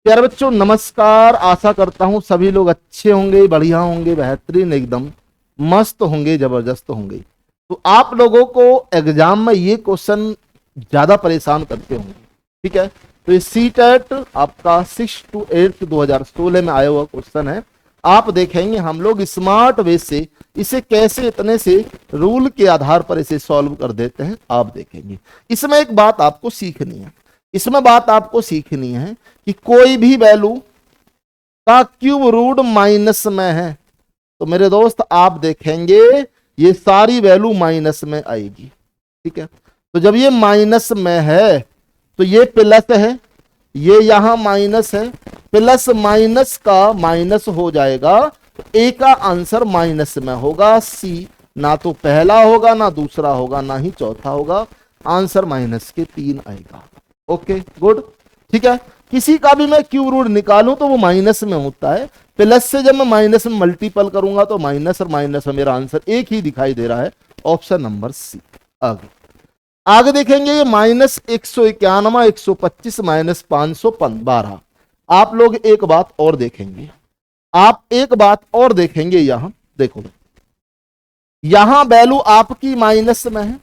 प्यारे बच्चों नमस्कार। आशा करता हूं सभी लोग अच्छे होंगे, बढ़िया होंगे, बेहतरीन, एकदम मस्त होंगे, जबरदस्त होंगे। तो आप लोगों को एग्जाम में ये क्वेश्चन ज्यादा परेशान करते होंगे, ठीक है। तो ये सीटेट आपका 6 to 8 2016 में आया हुआ क्वेश्चन है। आप देखेंगे हम लोग स्मार्ट वे से इसे कैसे इतने से रूल के आधार पर इसे सॉल्व कर देते हैं, आप देखेंगे। इसमें एक बात आपको सीखनी है, कि कोई भी वैल्यू का क्यूब रूट माइनस में है तो मेरे दोस्त आप देखेंगे ये सारी वैल्यू माइनस में आएगी, ठीक है। तो जब ये माइनस में है तो ये प्लस है, ये यहां माइनस है, प्लस माइनस का माइनस हो जाएगा, ए का आंसर माइनस में होगा। सी ना तो पहला होगा, ना दूसरा होगा, ना ही चौथा होगा, आंसर माइनस के 3 आएगा। ओके गुड, ठीक है। किसी का भी मैं क्यूब रूट निकालूं तो वो माइनस में होता है, प्लस से जब मैं माइनस में मल्टीपल करूंगा तो माइनस और माइनस में मेरा आंसर एक ही दिखाई दे रहा है, ऑप्शन नंबर सी। आगे देखेंगे ये -191, 125 -512। आप लोग एक बात और देखेंगे, यहां देखो, यहां वैल्यू आपकी माइनस में है।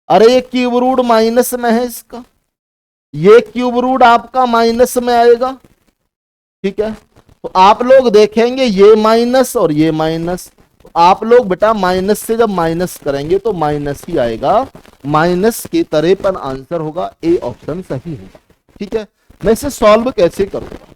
अरे ये क्यूब रूट माइनस में है, इसका ये क्यूब रूट आपका माइनस में आएगा, ठीक है। तो आप लोग देखेंगे ये माइनस और ये माइनस, तो आप लोग बेटा माइनस से जब माइनस करेंगे तो माइनस ही आएगा, माइनस के 53 आंसर होगा, ए ऑप्शन सही है, ठीक है। मैं इसे सॉल्व कैसे करूंगा?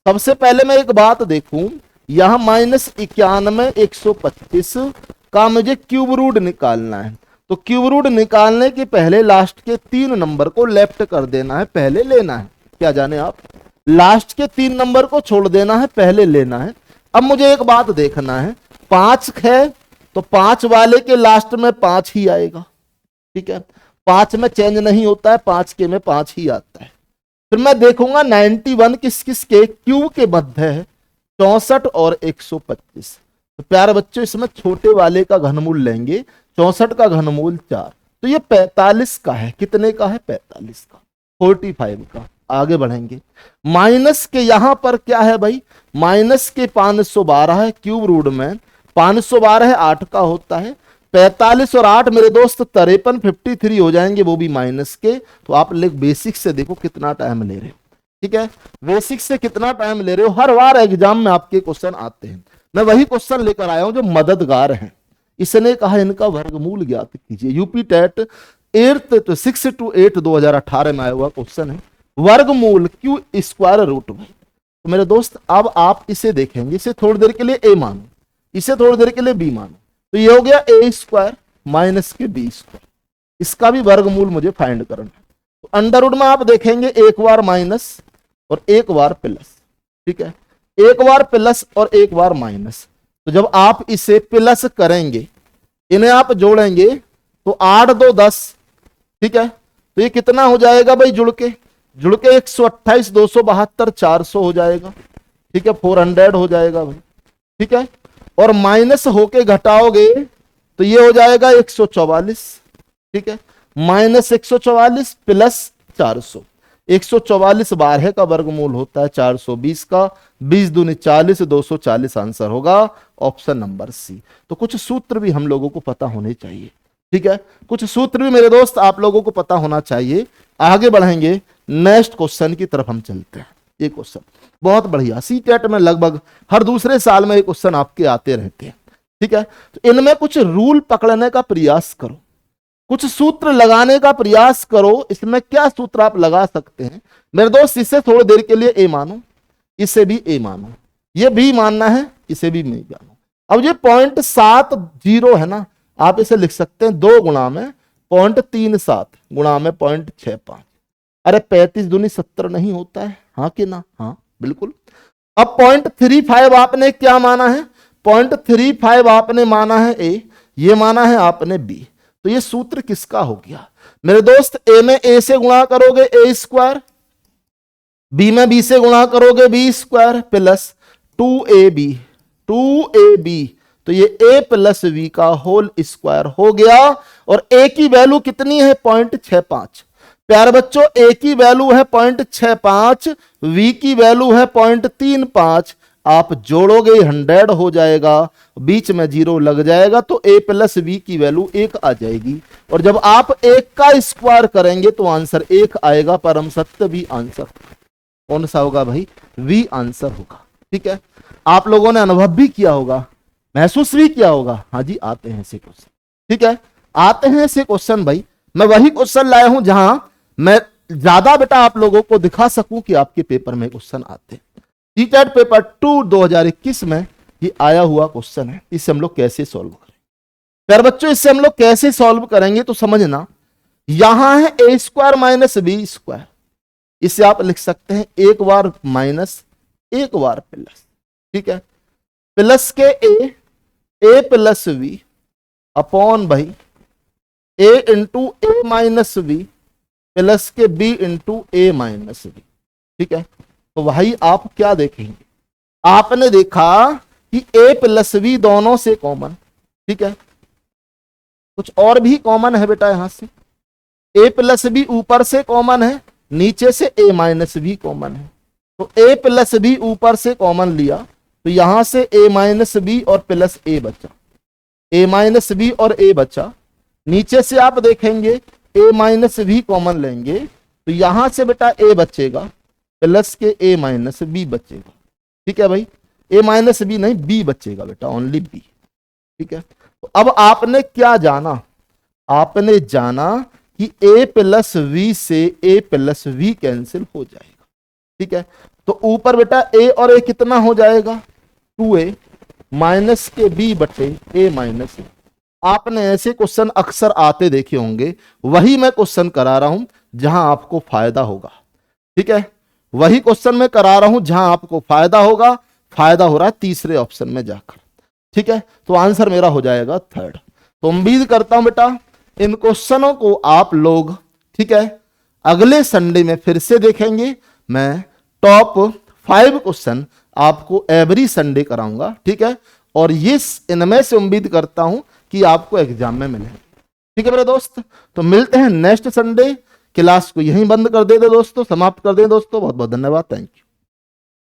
सबसे पहले मैं एक बात देखूं, यहां -91, 125 का मुझे क्यूब रूट निकालना है। तो क्यूब रूट निकालने के पहले लास्ट के 3 नंबर को लेफ्ट कर देना है, पहले लेना है। क्या जाने आप, लास्ट के 3 नंबर को छोड़ देना है, पहले लेना है। अब मुझे एक बात देखना है, 5 है तो 5 वाले के लास्ट में 5 ही आएगा, ठीक है। 5 में चेंज नहीं होता है, 5 के में 5 ही आता है। फिर मैं देखूंगा 91 किस किस के क्यूब के मध्य है, 64 और 125। तो प्यारे बच्चों इसमें छोटे वाले का घनमूल लेंगे, 64 का घनमूल 4, तो ये 45 का है। कितने का है? 45 का, 45 का। आगे बढ़ेंगे, माइनस के यहां पर क्या है भाई, माइनस के 512 है, क्यूब रूट में 512 है, 8 का होता है। 45 और 8 मेरे दोस्त 53, 53 हो जाएंगे, वो भी माइनस के। तो आप लोग बेसिक से देखो कितना टाइम ले रहे हो, ठीक है। बेसिक से कितना टाइम ले रहे हो, हर बार एग्जाम में आपके क्वेश्चन आते हैं। मैं वही क्वेश्चन लेकर आया हूं जो मददगार हैं। इसने कहा इनका वर्गमूल ज्ञात कीजिए। यूपी टेट 6 to 8 2018 में आया हुआ क्वेश्चन है, वर्गमूल क्यू स्क्वायर रूट में। तो मेरे दोस्त अब आप इसे देखेंगे, इसे थोड़ी देर के लिए ए मानो, इसे थोड़ी देर के लिए बी मानो, तो ये हो गया ए स्क्वायर माइनस के बी स्क्वायर। इसका भी वर्गमूल मुझे फाइंड करना है। तो अंडर रूट में आप देखेंगे एक बार माइनस और एक बार प्लस, ठीक है, एक बार प्लस और एक बार माइनस। तो जब आप इसे प्लस करेंगे, इन्हें आप जोड़ेंगे तो 8 2 10, ठीक है। तो ये कितना हो जाएगा भाई, जुड़ के 128, 272, 400 हो जाएगा, ठीक है, 400 हो जाएगा भाई, ठीक है। और माइनस होके घटाओगे तो ये हो जाएगा 144, ठीक है, -144 प्लस 400। 144 12 का वर्गमूल होता है 420 का, 20 दूनी 40, 240 आंसर होगा, ऑप्शन नंबर सी। तो कुछ सूत्र भी हम लोगों को पता होने चाहिए, ठीक है, कुछ सूत्र भी मेरे दोस्त आप लोगों को पता होना चाहिए। आगे बढ़ेंगे, नेक्स्ट क्वेश्चन की तरफ हम चलते हैं। ये क्वेश्चन बहुत बढ़िया, सीटेट में लगभग हर दूसरे साल में ये क्वेश्चन आपके आते रहते हैं, ठीक है। तो इनमें कुछ रूल पकड़ने का प्रयास करो, कुछ सूत्र लगाने का प्रयास करो। इसमें क्या सूत्र आप लगा सकते हैं मेरे दोस्त? इसे थोड़ी देर के लिए ए मानो, इसे भी ए मानो, ये भी मानना है, इसे भी नहीं मानो। अब ये 0.70 है ना, आप इसे लिख सकते हैं 2 गुणा में 0.37 गुणा में 0.65। अरे 35 दूनी 70 नहीं होता है, हाँ कि ना? हाँ बिल्कुल। अब 0.35 आपने क्या माना है? 0.35 आपने माना है ए, ये माना है आपने बी। तो ये सूत्र किसका हो गया मेरे दोस्त? ए में ए से गुणा करोगे ए स्क्वायर, बी में बी से गुणा करोगे B square, plus 2ab, 2ab। तो ये a प्लस वी का होल स्क्वायर हो गया। और a की वैल्यू कितनी है? 0.65। प्यारे बच्चों ए की वैल्यू है 0.65, वी की वैल्यू है 0.35, आप जोड़ोगे 100 हो जाएगा, बीच में 0 लग जाएगा तो a प्लस वी की वैल्यू 1 आ जाएगी। और जब आप 1 का स्क्वायर करेंगे तो आंसर 1 आएगा, परम सत्य भी आंसर। कौन सा होगा भाई? वी आंसर होगा। ठीक है, आप लोगों ने अनुभव भी किया होगा, महसूस भी किया होगा। हाँ जी, आते हैं ऐसे क्वेश्चन। ठीक है, आते हैं ऐसे क्वेश्चन। भाई मैं वही क्वेश्चन लाया हूं जहां मैं ज्यादा बेटा आप लोगों को दिखा सकूं कि आपके पेपर में क्वेश्चन आते हैं। टीटेट पेपर 2 2021 में ये आया हुआ क्वेश्चन है। इसे हम लोग कैसे सॉल्व करेंगे? प्यारे बच्चों इसे हम लोग कैसे सॉल्व करेंगे तो समझना, यहां है ए स्क्वायर माइनस बी स्क्वायर, इसे आप लिख सकते हैं एक बार माइनस एक बार प्लस। ठीक है, प्लस के ए प्लस वी अपॉन भाई A into A minus V plus K B into A minus V. ठीक है, तो भाई आप क्या देखेंगे? आपने देखा कि ए प्लस वी दोनों से कॉमन। ठीक है, कुछ और भी कॉमन है बेटा यहां से, ए प्लस बी ऊपर से कॉमन है, नीचे से ए माइनस बी कॉमन है। तो ए प्लस बी ऊपर से कॉमन लिया तो यहां से ए माइनस बी और प्लस ए बचा, ए माइनस बी और ए बचा। नीचे से आप देखेंगे ए माइनस बी कॉमन लेंगे तो यहां से बेटा ए बचेगा प्लस के ए माइनस बी बचेगा। ठीक है भाई, ए माइनस बी नहीं बी बचेगा बेटा, ओनली बी। ठीक है, तो अब आपने क्या जाना? आपने जाना कि ए प्लस वी से ए प्लस वी कैंसिल हो जाएगा। ठीक है, तो ऊपर बेटा ए और ए कितना हो जाएगा? 2a माइनस के बी बटे ए माइनस ए। आपने ऐसे क्वेश्चन अक्सर आते देखे होंगे, वही मैं क्वेश्चन करा रहा हूं जहां आपको फायदा होगा। ठीक है, वही क्वेश्चन मैं करा रहा हूं जहां आपको फायदा होगा। फायदा हो रहा है तीसरे ऑप्शन में जाकर। ठीक है, तो आंसर मेरा हो जाएगा 3rd। तो उम्मीद करता हूं बेटा इन क्वेश्चनों को आप लोग, ठीक है, अगले संडे में फिर से देखेंगे। मैं टॉप 5 क्वेश्चन आपको एवरी संडे कराऊंगा। ठीक है, और ये इनमें से उम्मीद करता हूं कि आपको एग्जाम में मिले। ठीक है मेरे दोस्त, तो मिलते हैं नेक्स्ट संडे। क्लास को यहीं बंद कर दे दोस्तों, समाप्त कर दें दोस्तों। बहुत बहुत धन्यवाद, थैंक यू।